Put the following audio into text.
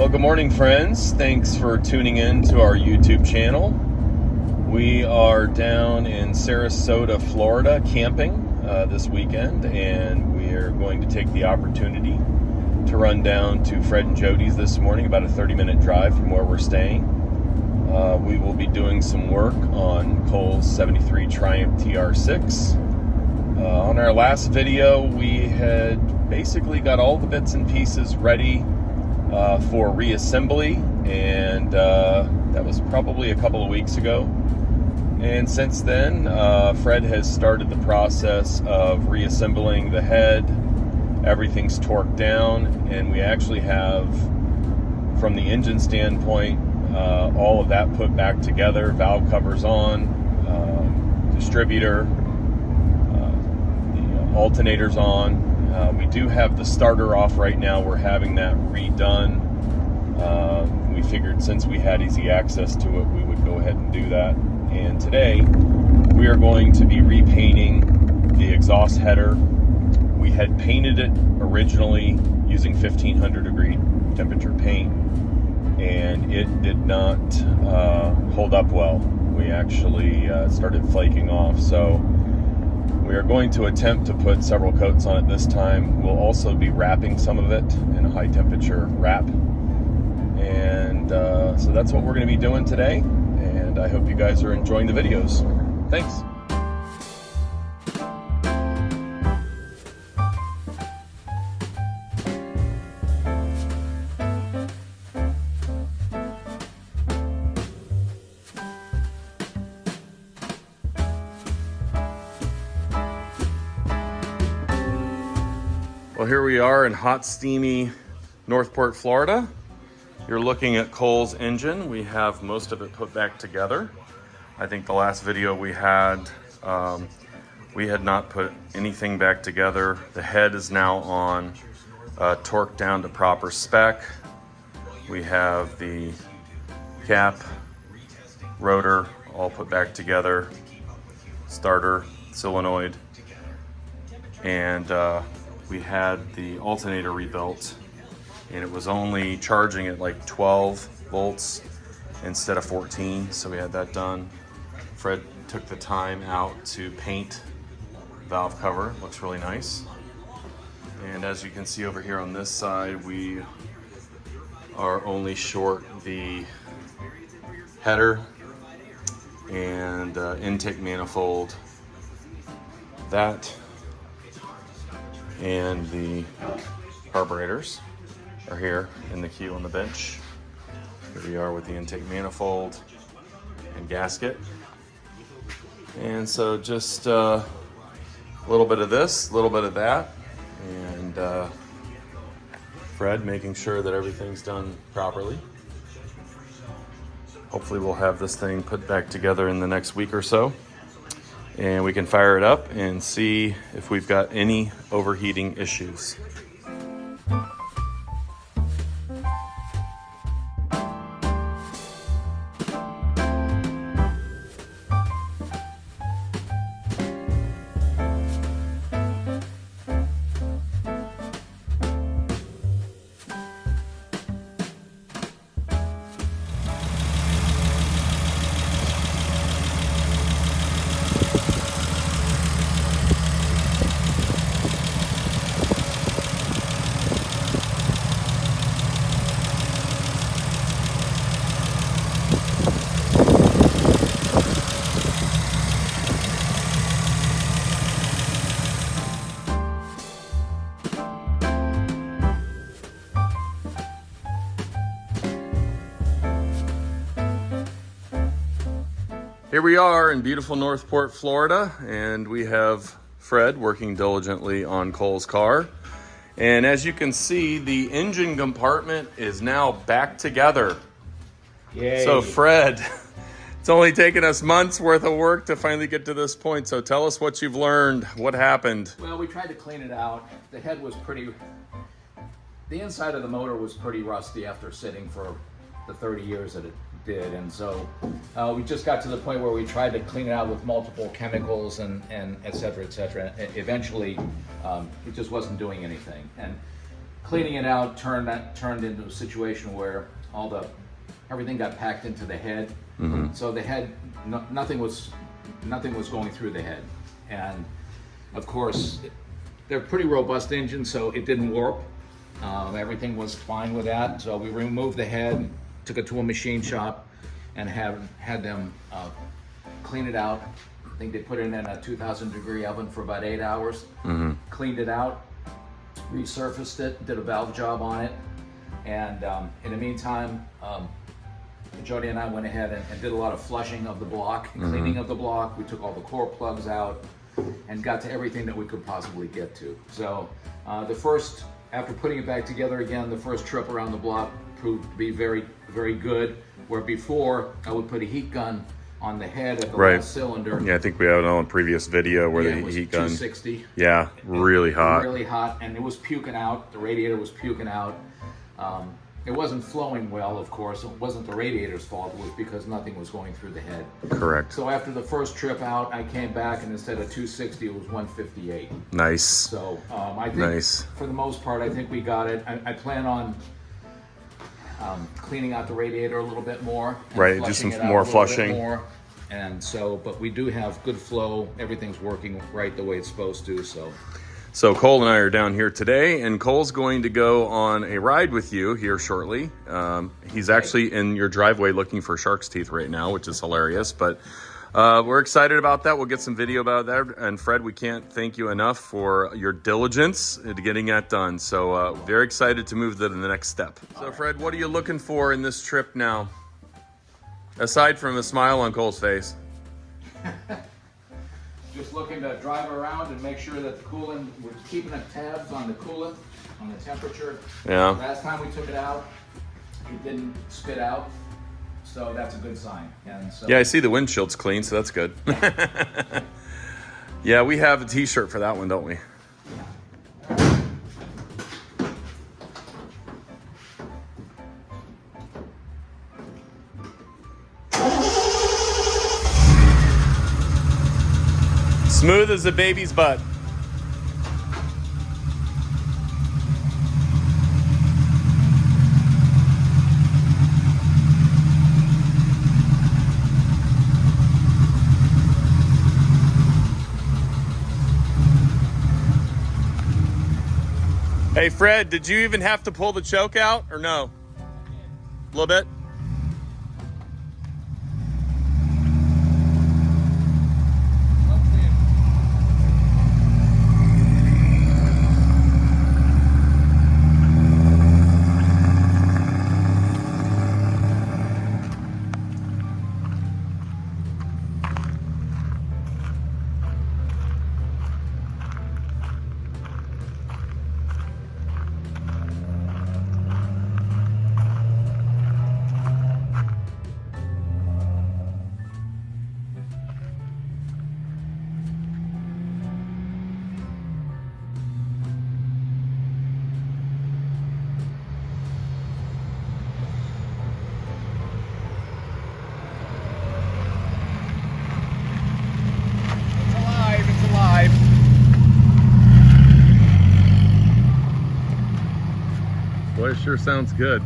Well, good morning, friends. Thanks for tuning in to our YouTube channel. We are down in Sarasota, Florida, camping this weekend, and we are going to take the opportunity to run down to Fred and Jody's this morning, about a 30-minute drive from where we're staying. We will be doing some work on Cole's 73 Triumph TR6. On our last video, we had basically got all the bits and pieces ready for reassembly, and that was probably a couple of weeks ago. And since then, Fred has started the process of reassembling the head. Everything's torqued down, and we actually have, from the engine standpoint, all of that put back together. Valve covers on, distributor, the alternators on. We do have the starter off right now. We're having that redone. We figured since we had easy access to it, we would go ahead and do that. And today, we are going to be repainting the exhaust header. We had painted it originally using 1500 degree temperature paint, and it did not hold up well. We actually started flaking off. So we are going to attempt to put several coats on it this time. We'll also be wrapping some of it in a high temperature wrap. And so that's what we're going to be doing today. And I hope you guys are enjoying the videos. Thanks. Well, here we are in hot, steamy Northport, Florida. You're looking at Cole's engine. We have most of it put back together. I think the last video we had not put anything back together. The head is now on, torqued down to proper spec. We have the cap, rotor, all put back together, starter, solenoid, and we had the alternator rebuilt, and it was only charging at like 12 volts instead of 14, so we had that done. Fred took the time out to paint valve cover. It looks really nice. And as you can see over here on this side, we are only short the header and intake manifold, that, and the carburetors are here in the queue on the bench. Here we are with the intake manifold and gasket. And so just a little bit of this, a little bit of that, and Fred making sure that everything's done properly. Hopefully we'll have this thing put back together in the next week or so, and we can fire it up and see if we've got any overheating issues. Here we are in beautiful Northport, Florida, and we have Fred working diligently on Cole's car. And as you can see, the engine compartment is now back together. Yay. So Fred, it's only taken us months worth of work to finally get to this point. So tell us what you've learned. What happened? Well, we tried to clean it out. The head was the inside of the motor was pretty rusty after sitting for the 30 years that it did, and so we just got to the point where we tried to clean it out with multiple chemicals and et cetera, et cetera. Eventually, it just wasn't doing anything. And cleaning it out turned into a situation where everything got packed into the head. So the head, nothing was going through the head, and of course they're pretty robust engines, so it didn't warp. Everything was fine with that. So we removed the head, took it to a machine shop, and had them clean it out. I think they put it in a 2,000-degree oven for about 8 hours. Cleaned it out, resurfaced it, did a valve job on it, and in the meantime, Jody and I went ahead and did a lot of flushing of the block, cleaning of the block. We took all the core plugs out and got to everything that we could possibly get to. So after putting it back together again, the first trip around the block proved to be very, very good. Where before I would put a heat gun on the head of the last cylinder. Yeah, I think we had it on a previous video where the heat gun. 260. Yeah, really hot. Really hot, and it was puking out. The radiator was puking out. It wasn't flowing well, of course. It wasn't the radiator's fault. It was because nothing was going through the head. Correct. So after the first trip out, I came back, and instead of 260, it was 158. Nice. So I think for the most part, I think we got it. I plan on cleaning out the radiator a little bit more. Right, do some more flushing. And so, but we do have good flow. Everything's working right the way it's supposed to. So Cole and I are down here today, and Cole's going to go on a ride with you here shortly. He's actually in your driveway looking for shark's teeth right now, which is hilarious, but we're excited about that. We'll get some video about that. And Fred, we can't thank you enough for your diligence in getting that done. So very excited to move to the next step. So Fred, what are you looking for in this trip now? Aside from a smile on Cole's face. Just looking to drive around and make sure that the coolant, we're keeping tabs on the coolant, on the temperature. Yeah. Last time we took it out, it didn't spit out, so that's a good sign. And so, yeah, I see the windshield's clean, so that's good. Yeah, we have a t-shirt for that one, don't we? Smooth as a baby's butt. Hey Fred, did you even have to pull the choke out or no? A little bit? Boy, it sure sounds good.